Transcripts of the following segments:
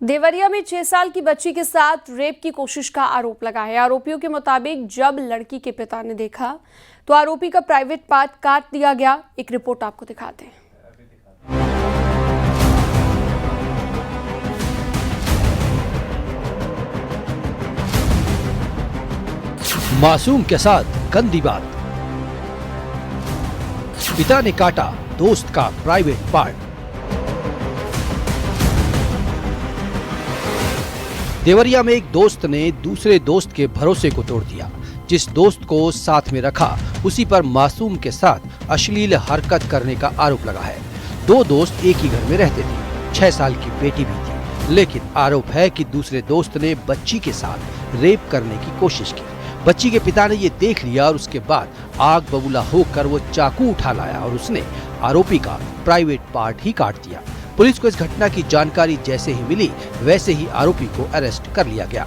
देवरिया में 6 साल की बच्ची के साथ रेप की कोशिश का आरोप लगा है। आरोपियों के मुताबिक जब लड़की के पिता ने देखा तो आरोपी का प्राइवेट पार्ट काट दिया गया। एक रिपोर्ट आपको दिखाते हैं। मासूम के साथ गंदी बात, पिता ने काटा दोस्त का प्राइवेट पार्ट। देवरिया में एक दोस्त ने दूसरे दोस्त के भरोसे को तोड़ दिया। जिस दोस्त को साथ में रखा उसी पर मासूम के साथ अश्लील हरकत करने का आरोप लगा है। दो दोस्त एक ही घर में रहते थे, 6 साल की बेटी भी थी, लेकिन आरोप है कि दूसरे दोस्त ने बच्ची के साथ रेप करने की कोशिश की। बच्ची के पिता ने ये देख लिया और उसके बाद आग बबूला होकर वो चाकू उठा लाया और उसने आरोपी का प्राइवेट पार्ट ही काट दिया। पुलिस को इस घटना की जानकारी जैसे ही मिली वैसे ही आरोपी को अरेस्ट कर लिया गया।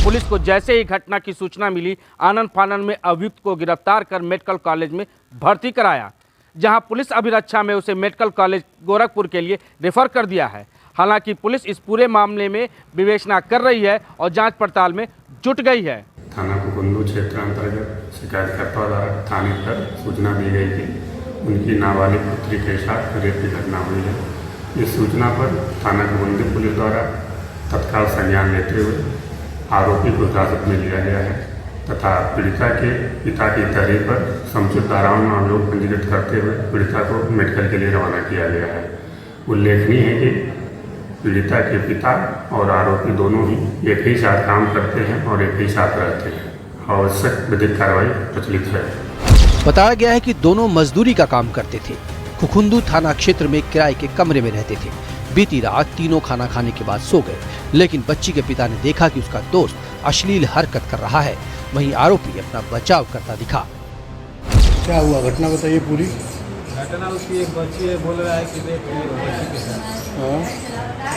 पुलिस को जैसे ही घटना की सूचना मिली, आनन फानन में अभियुक्त को गिरफ्तार कर मेडिकल कॉलेज में भर्ती कराया, जहां पुलिस अभिरक्षा में उसे मेडिकल कॉलेज गोरखपुर के लिए रेफर कर दिया है। हालांकि पुलिस इस पूरे मामले में विवेचना कर रही है और जांच पड़ताल में जुट गई है। थाना कुकुंदू क्षेत्र अंतर्गत शिकायतकर्ता द्वारा थाने पर सूचना दी गई थी उनकी नाबालिग पुत्री के साथ रेप की घटना हुई है। इस सूचना पर थाना कुकुंदू पुलिस द्वारा तत्काल संज्ञान लेते हुए आरोपी को हिरासत में लिया गया है तथा पीड़िता के पिता की तहरीर पर समुचित धाराओं में अभियोग पंजीकृत करते हुए पीड़िता को मेडिकल के लिए रवाना किया गया है। उल्लेखनीय है कि पीड़िता के पिता और आरोपी दोनों ही एक ही साथ काम करते हैं और एक ही साथ रहते हैं। आवश्यक विधिक कार्रवाई प्रचलित है। बताया गया है कि दोनों मजदूरी का काम करते थे। कुकुंदू थाना क्षेत्र में किराए के कमरे में रहते थे। बीती रात तीनों खाना खाने के बाद सो गए, लेकिन बच्ची के पिता ने देखा कि उसका दोस्त अश्लील हरकत कर रहा है। वहीं आरोपी अपना बचाव करता दिखा। क्या हुआ, घटना बताइए पूरी। घटना उसकी एक बच्ची है, बोल रहा है कि रेप हुई बच्ची के साथ।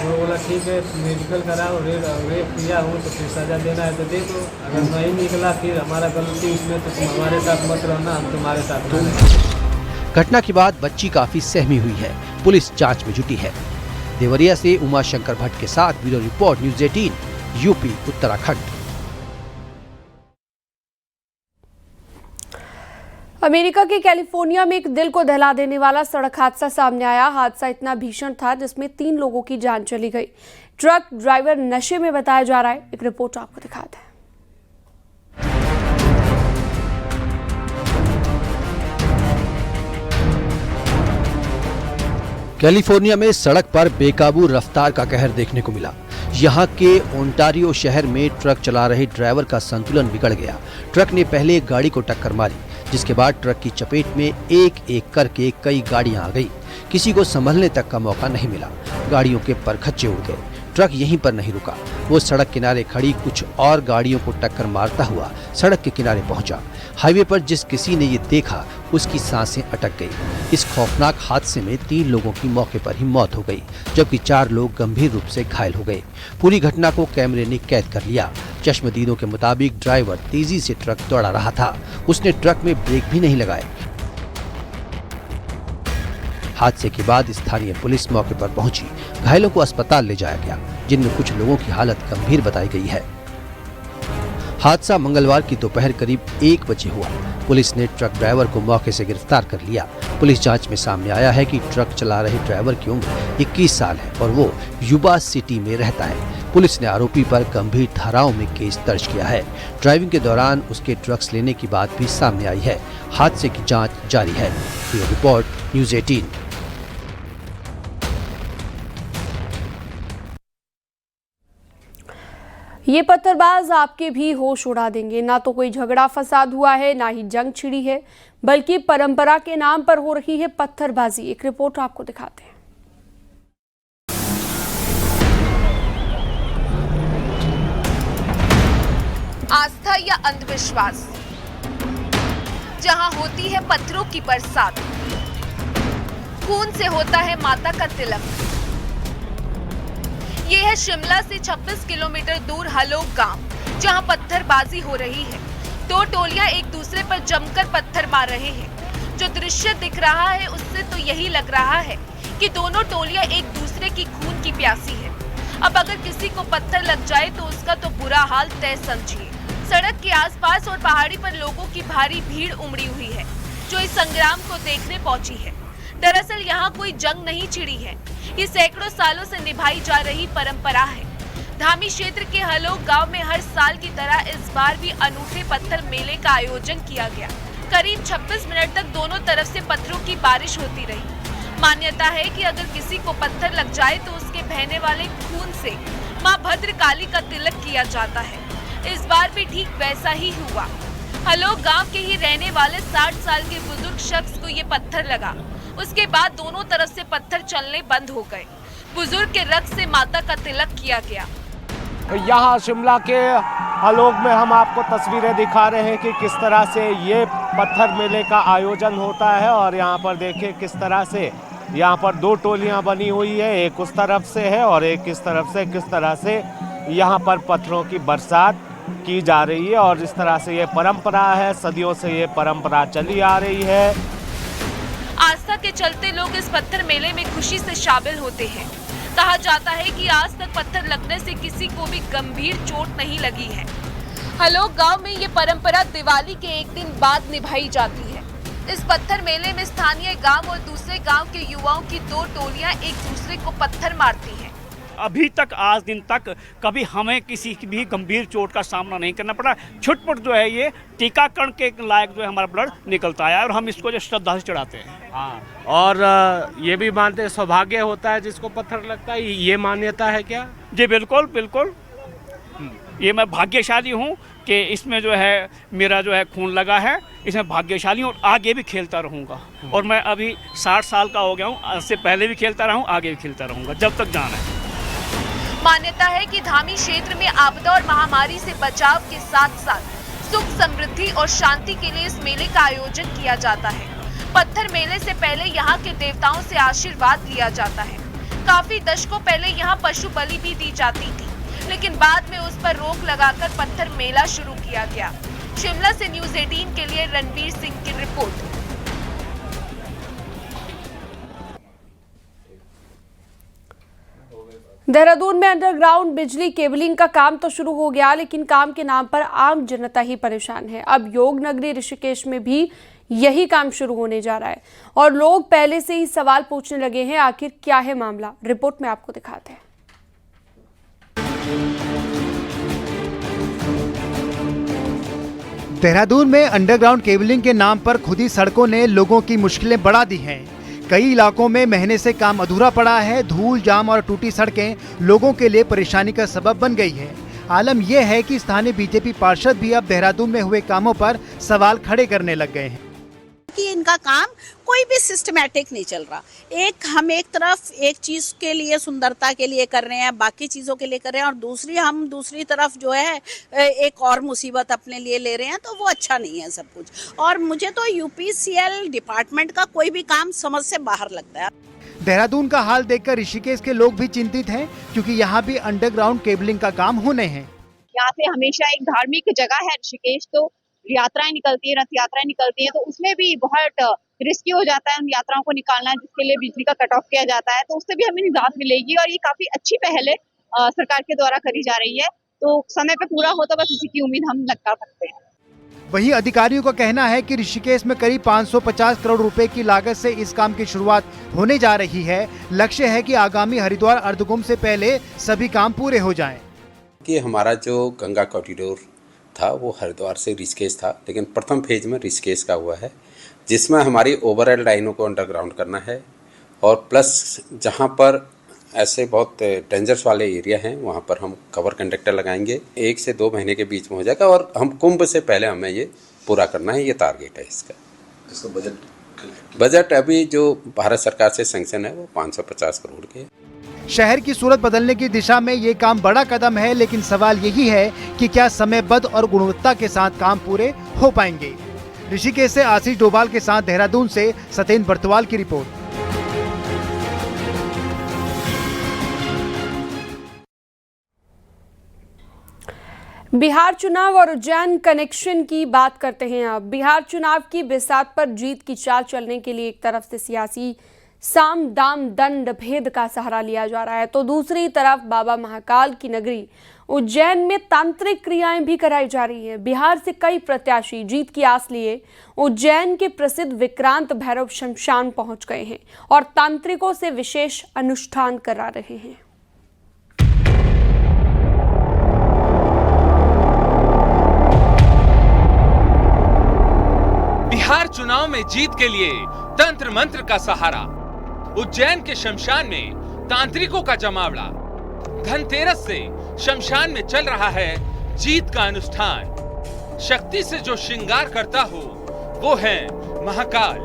वो बोला ठीक है मेडिकल कराओ, रेप किया हो तो फिर सजा देना है तो दे दो, अगर नहीं निकला फिर हमारा गलती इसमें तो तुम हमारे साथ मत रहना, हम तुम्हारे साथ रहना। घटना के बाद बच्ची काफी सहमी हुई है। पुलिस जांच में जुटी है। देवरिया से उमाशंकर भट्ट के साथ bureau report, news 18, UP Uttarakhand. America के कैलिफोर्निया में एक दिल को दहला देने वाला सड़क हादसा सामने आया। हादसा इतना भीषण था जिसमें 3 लोगों की जान चली गई। ट्रक ड्राइवर नशे में बताया जा रहा है। एक रिपोर्ट आपको दिखाते हैं। कैलिफोर्निया में सड़क पर बेकाबू रफ्तार का कहर देखने को मिला। यहाँ के ओंटारियो शहर में ट्रक चला रहे ड्राइवर का संतुलन बिगड़ गया। ट्रक ने पहले एक गाड़ी को टक्कर मारी, जिसके बाद ट्रक की चपेट में एक एक करके कई गाड़ियां आ गई। किसी को संभलने तक का मौका नहीं मिला। गाड़ियों के परखच्चे उड़ गए। ट्रक यहीं पर नहीं रुका, वो सड़क किनारे खड़ी कुछ और गाड़ियों को टक्कर मारता हुआ सड़क के किनारे पहुंचा। हाईवे पर जिस किसी ने ये देखा उसकी सांसें अटक गई। इस खौफनाक हादसे में 3 लोगों की मौके पर ही मौत हो गई, जबकि 4 लोग गंभीर रूप से घायल हो गए। पूरी घटना को कैमरे ने कैद कर लिया। चश्मदीदों के मुताबिक ड्राइवर तेजी से ट्रक दौड़ा रहा था। उसने ट्रक में ब्रेक भी नहीं लगाए। हादसे के बाद स्थानीय पुलिस मौके पर पहुंची। घायलों को अस्पताल ले जाया गया, जिनमें कुछ लोगों की हालत गंभीर बताई गई है। हादसा मंगलवार की दोपहर करीब 1 बजे हुआ। पुलिस ने ट्रक ड्राइवर को मौके से गिरफ्तार कर लिया। पुलिस जांच में सामने आया है कि ट्रक चला रहे ड्राइवर की उम्र 21 साल है और वो युवा सिटी में रहता है। पुलिस ने आरोपी पर गंभीर धाराओं में केस दर्ज किया है। ड्राइविंग के दौरान उसके ड्रग्स लेने की बात भी सामने आई है। हादसे की जांच जारी है। Bureau report, news 18। ये पत्थरबाज आपके भी होश उड़ा देंगे। ना तो कोई झगड़ा फसाद हुआ है, ना ही जंग छिड़ी है, बल्कि परंपरा के नाम पर हो रही है पत्थरबाजी। एक रिपोर्ट आपको दिखाते हैं। आस्था या अंधविश्वास, जहां होती है पत्थरों की बरसात, खून से होता है माता का तिलक। ये है शिमला से 26 किलोमीटर दूर हलोग गांव, जहां पत्थरबाजी हो रही है। 2 टोलियां एक दूसरे पर जमकर पत्थर मार रहे हैं। जो दृश्य दिख रहा है उससे तो यही लग रहा है क्योंकि दोनों टोलियां एक दूसरे की खून की प्यासी है। अब अगर किसी को पत्थर लग जाए तो उसका तो बुरा हाल तय समझिए। सड़क के आसपास और पहाड़ी पर लोगों की भारी भीड़ उमड़ी हुई है जो इस संग्राम को देखने पहुंची है। दरअसल यहाँ कोई जंग नहीं छिड़ी है, ये सैकड़ों सालों से निभाई जा रही परंपरा है। धामी क्षेत्र के हलोग गांव में हर साल की तरह इस बार भी अनूठे पत्थर मेले का आयोजन किया गया। करीब 26 मिनट तक दोनों तरफ से पत्थरों की बारिश होती रही। मान्यता है कि अगर किसी को पत्थर लग जाए तो उसके बहने वाले खून से मां भद्रकाली का तिलक किया जाता है। इस बार भी ठीक वैसा ही हुआ। हलोग गांव के ही रहने वाले 60 साल के बुजुर्ग शख्स को ये पत्थर लगा। उसके बाद दोनों तरफ से पत्थर चलने बंद हो गए। बुजुर्ग के रक्त से माता का तिलक किया गया। यहाँ शिमला के हलोग में हम आपको तस्वीरें दिखा रहे हैं कि किस तरह से ये पत्थर मेले का आयोजन होता है। और यहाँ पर देखिए किस तरह से यहाँ पर दो टोलियाँ बनी हुई है, एक उस तरफ से है और एक इस तरफ से। किस तरह से यहाँ पर पत्थरों की बरसात की जा रही है और इस तरह से ये परंपरा है, सदियों से ये परंपरा चली आ रही है। आस्था के चलते लोग इस पत्थर मेले में खुशी से शामिल होते हैं। कहा जाता है कि आज तक पत्थर लगने से किसी को भी गंभीर चोट नहीं लगी है। हलोग गांव में ये परंपरा दिवाली के एक दिन बाद निभाई जाती है। इस पत्थर मेले में स्थानीय गांव और दूसरे गांव के युवाओं की दो टोलियां एक दूसरे को पत्थर मारती हैं। अभी तक आज दिन तक कभी हमें किसी की भी गंभीर चोट का सामना नहीं करना पड़ा। छुटपुट जो है ये टीकाकरण के लायक जो है हमारा ब्लड निकलता है और हम इसको जो श्रद्धा से चढ़ाते हैं। हाँ, और ये भी मानते हैं सौभाग्य होता है जिसको पत्थर लगता है, ये मान्यता है क्या? जी बिल्कुल बिल्कुल, ये मैं भाग्यशाली हूँ कि इसमें जो है मेरा जो है खून लगा है। इसमें भाग्यशाली हूँ और आगे भी खेलता रहूँगा। और मैं अभी 60 साल का हो गया हूँ, इससे पहले भी खेलता रहा हूँ, आगे भी खेलता रहूँगा जब तक जान है। मान्यता है कि धामी क्षेत्र में आपदा और महामारी से बचाव के साथ साथ सुख, समृद्धि और शांति के लिए इस मेले का आयोजन किया जाता है। पत्थर मेले से पहले यहाँ के देवताओं से आशीर्वाद लिया जाता है। काफी दशकों पहले यहाँ पशु बलि भी दी जाती थी, लेकिन बाद में उस पर रोक लगाकर पत्थर मेला शुरू किया गया। शिमला से न्यूज़ 18 के लिए रणवीर सिंह की रिपोर्ट। देहरादून में अंडरग्राउंड बिजली केबलिंग का काम तो शुरू हो गया, लेकिन काम के नाम पर आम जनता ही परेशान है। अब योग नगरी ऋषिकेश में भी यही काम शुरू होने जा रहा है और लोग पहले से ही सवाल पूछने लगे हैं, आखिर क्या है मामला। रिपोर्ट में आपको दिखाते हैं। देहरादून में अंडरग्राउंड केबलिंग के नाम पर खुदी सड़कों ने लोगों की मुश्किलें बढ़ा दी हैं। कई इलाकों में महीने से काम अधूरा पड़ा है। धूल, जाम और टूटी सड़कें लोगों के लिए परेशानी का सबब बन गई है। आलम यह है कि स्थानीय बीजेपी पार्षद भी अब देहरादून में हुए कामों पर सवाल खड़े करने लग गए हैं कि इनका काम कोई भी सिस्टमैटिक नहीं चल रहा। हम एक तरफ एक चीज के लिए, सुंदरता के लिए कर रहे हैं, बाकी चीजों के लिए कर रहे हैं, और हम दूसरी तरफ जो है एक और मुसीबत अपने लिए ले रहे हैं, तो वो अच्छा नहीं है सब कुछ। और मुझे तो यूपीसीएल डिपार्टमेंट का कोई भी काम समझ से बाहर लगता है। देहरादून का हाल देखकर ऋषिकेश के लोग भी चिंतित हैं, क्योंकि यहाँ भी अंडरग्राउंड केबलिंग का काम होने हैं। यहाँ से हमेशा एक धार्मिक जगह है ऋषिकेश, तो यात्राएं निकलती है, रथ यात्राएं निकलती है, तो उसमें भी बहुत रिस्की हो जाता है उन यात्राओं को निकालना, जिसके लिए बिजली का कट ऑफ किया जाता है। तो उससे भी हमें निजात मिलेगी और ये काफी अच्छी पहल है सरकार के द्वारा करी जा रही है। तो समय पे पूरा हो तो बस इसी की उम्मीद हम लगा सकते हैं। वहीं अधिकारियों का कहना है कि ऋषिकेश में करीब 550 करोड़ रुपए की लागत से इस काम की शुरुआत होने जा रही है। लक्ष्य है कि आगामी हरिद्वार अर्धकुंभ से पहले सभी काम पूरे हो जाएं। कि हमारा जो गंगा कॉरिडोर था वो हरिद्वार से ऋषिकेश था, लेकिन प्रथम फेज में ऋषिकेश का हुआ है, जिसमें हमारी ओवरहेड लाइनों को अंडरग्राउंड करना है और प्लस जहां पर ऐसे बहुत डेंजरस वाले एरिया हैं वहां पर हम कवर कंडक्टर लगाएंगे। 1 से 2 महीने के बीच में हो जाएगा और हम कुंभ से पहले हमें ये पूरा करना है, ये टारगेट है इसका। बजट अभी जो भारत सरकार से सैंक्शन है वो 550 करोड़ के। शहर की सूरत बदलने की दिशा में ये काम बड़ा कदम है, लेकिन सवाल यही है कि क्या समयबद्ध और गुणवत्ता के साथ काम पूरे हो पाएंगे। ऋषिकेश से आशीष डोभाल के साथ देहरादून से सत्येंद्र बर्तवाल की रिपोर्ट। बिहार चुनाव और उज्जैन कनेक्शन की बात करते हैं। अब बिहार चुनाव की बिसात पर जीत की चाल चलने के लिए एक तरफ से सियासी साम दाम दंड भेद का सहारा लिया जा रहा है, तो दूसरी तरफ बाबा महाकाल की नगरी उज्जैन में तांत्रिक क्रियाएं भी कराई जा रही हैं। बिहार से कई प्रत्याशी जीत की आस लिए उज्जैन के प्रसिद्ध विक्रांत भैरव शमशान पहुंच गए हैं और तांत्रिकों से विशेष अनुष्ठान करा रहे हैं। बिहार चुनाव में जीत के लिए तंत्र मंत्र का सहारा। उज्जैन के शमशान में तांत्रिकों का जमावड़ा। धनतेरस से शमशान में चल रहा है जीत का अनुष्ठान। शक्ति से जो श्रृंगार करता हो वो है महाकाल।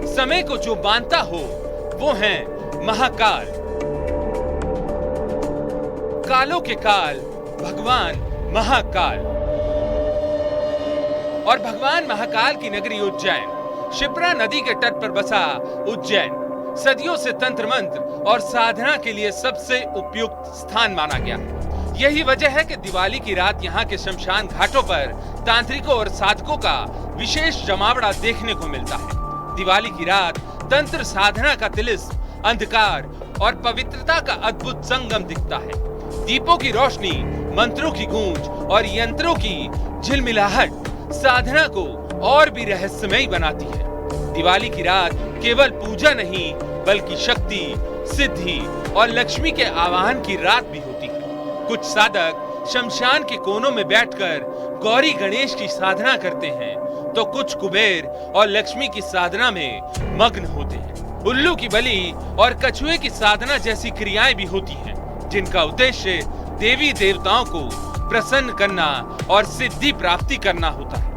समय को जो बांधता हो वो है महाकाल। कालों के काल भगवान महाकाल। और भगवान महाकाल की नगरी उज्जैन, शिप्रा नदी के तट पर बसा उज्जैन सदियों से तंत्र मंत्र और साधना के लिए सबसे उपयुक्त स्थान माना गया। यही वजह है कि दिवाली की रात यहाँ के शमशान घाटों पर तांत्रिकों और साधकों का विशेष जमावड़ा देखने को मिलता है। दिवाली की रात तंत्र साधना का तिलिस्म, अंधकार और पवित्रता का अद्भुत संगम दिखता है। दीपों की रोशनी, मंत्रों की गूंज और यंत्रों की झिलमिलाहट साधना को और भी रहस्यमयी बनाती है। दिवाली की रात केवल पूजा नहीं बल्कि शक्ति, सिद्धि और लक्ष्मी के आवाहन की रात भी होती है। कुछ साधक शमशान के कोनों में बैठकर गौरी गणेश की साधना करते हैं, तो कुछ कुबेर और लक्ष्मी की साधना में मग्न होते हैं। उल्लू की बलि और कछुए की साधना जैसी क्रियाएं भी होती हैं, जिनका उद्देश्य देवी देवताओं को प्रसन्न करना और सिद्धि प्राप्ति करना होता है।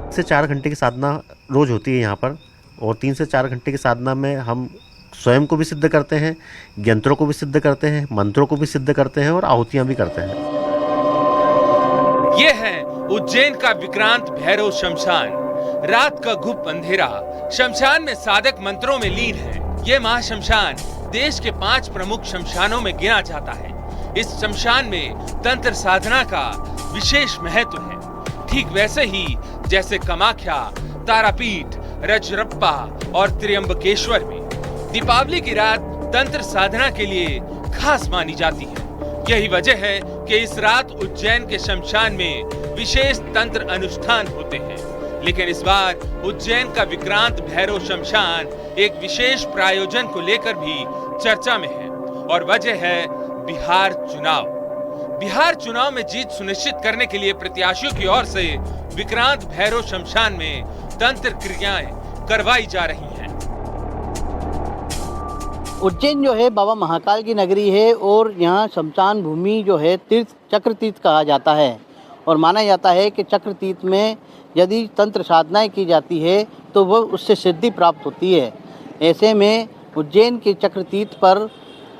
3 से 4 घंटे की साधना रोज होती है यहाँ पर, और 3 से 4 घंटे की साधना में हम स्वयं को भी सिद्ध करते हैं, यंत्रों को भी सिद्ध करते हैं, मंत्रों को भी सिद्ध करते हैं और आहुतियां भी करते हैं। ये है उज्जैन का विक्रांत भैरव शमशान। रात का गुप्त अंधेरा शमशान में साधक मंत्रों में लीन है। ये महाशमशान देश के 5 प्रमुख शमशानों में गिना जाता है। इस शमशान में तंत्र साधना का विशेष महत्व है, ठीक वैसे ही जैसे कामाख्या, तारापीठ, रजरप्पा और त्र्यंबकेश्वर में। दीपावली की रात तंत्र साधना के लिए खास मानी जाती है। यही वजह है कि इस रात उज्जैन के शमशान में विशेष तंत्र अनुष्ठान होते हैं। लेकिन इस बार उज्जैन का विक्रांत भैरव शमशान एक विशेष प्रायोजन को लेकर भी चर्चा में है, और वजह है बिहार चुनाव। बिहार चुनाव में जीत सुनिश्चित करने के लिए प्रत्याशियों की ओर से विक्रांत भैरव शमशान में तंत्र क्रियाएं करवाई जा रही हैं। उज्जैन जो है बाबा महाकाल की नगरी है, और यहाँ शमशान भूमि जो है तीर्थ चक्र तीर्थ कहा जाता है, और माना जाता है कि चक्र तीर्थ में यदि तंत्र साधनाएं की जाती है तो वह उससे सिद्धि प्राप्त होती है। ऐसे में उज्जैन के चक्र तीर्थ पर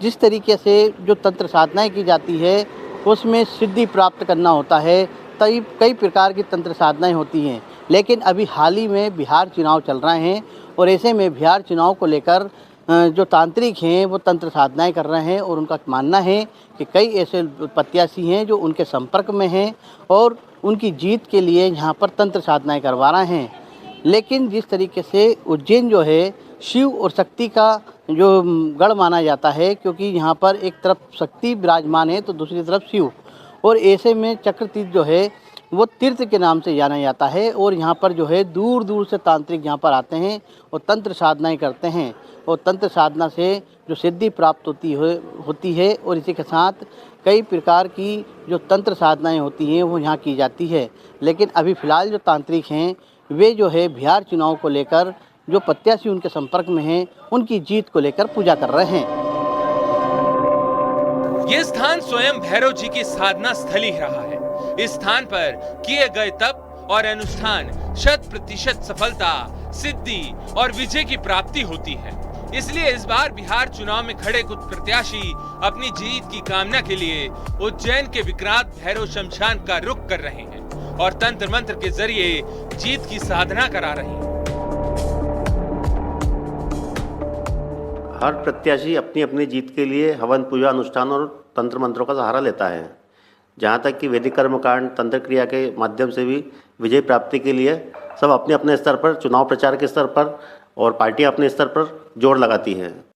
जिस तरीके से जो तंत्र साधनाएं की जाती है उसमें सिद्धि प्राप्त करना होता है, कई प्रकार की तंत्र साधनाएं होती हैं। लेकिन अभी हाल ही में बिहार चुनाव चल रहे हैं, और ऐसे में बिहार चुनाव को लेकर जो तांत्रिक हैं वो तंत्र साधनाएं कर रहे हैं, और उनका मानना है कि कई ऐसे प्रत्याशी हैं जो उनके संपर्क में हैं और उनकी जीत के लिए यहाँ पर तंत्र साधनाएं करवा रहे हैं। लेकिन जिस तरीके से उज्जैन जो है शिव और शक्ति का जो गढ़ माना जाता है, क्योंकि यहाँ पर एक तरफ शक्ति विराजमान है तो दूसरी तरफ शिव, और ऐसे में चक्र तीर्थ जो है वो तीर्थ के नाम से जाना जाता है, और यहाँ पर जो है दूर दूर से तांत्रिक यहाँ पर आते हैं और तंत्र साधनाएं करते हैं, और तंत्र साधना से जो सिद्धि प्राप्त होती है और इसी के साथ कई प्रकार की जो तंत्र साधनाएं होती हैं वो यहाँ की जाती है। लेकिन अभी फ़िलहाल जो तांत्रिक हैं वे जो है बिहार चुनाव को लेकर जो प्रत्याशी उनके संपर्क में हैं उनकी जीत को लेकर पूजा कर रहे हैं। ये स्थान स्वयं भैरव जी की साधना स्थली रहा है। इस स्थान पर किए गए तप और अनुष्ठान 100% सफलता, सिद्धि और विजय की प्राप्ति होती है। इसलिए इस बार बिहार चुनाव में खड़े कुछ प्रत्याशी अपनी जीत की कामना के लिए उज्जैन के विक्रांत भैरव शमशान का रुख कर रहे हैं और तंत्र मंत्र के जरिए जीत की साधना करा रहे हैं। हर प्रत्याशी अपनी अपनी जीत के लिए हवन, पूजा, अनुष्ठान और तंत्र मंत्रों का सहारा लेता है। जहाँ तक कि वैदिक कर्मकांड, तंत्र क्रिया के माध्यम से भी विजय प्राप्ति के लिए सब अपने अपने स्तर पर, चुनाव प्रचार के स्तर पर और पार्टियां अपने स्तर पर जोर लगाती हैं।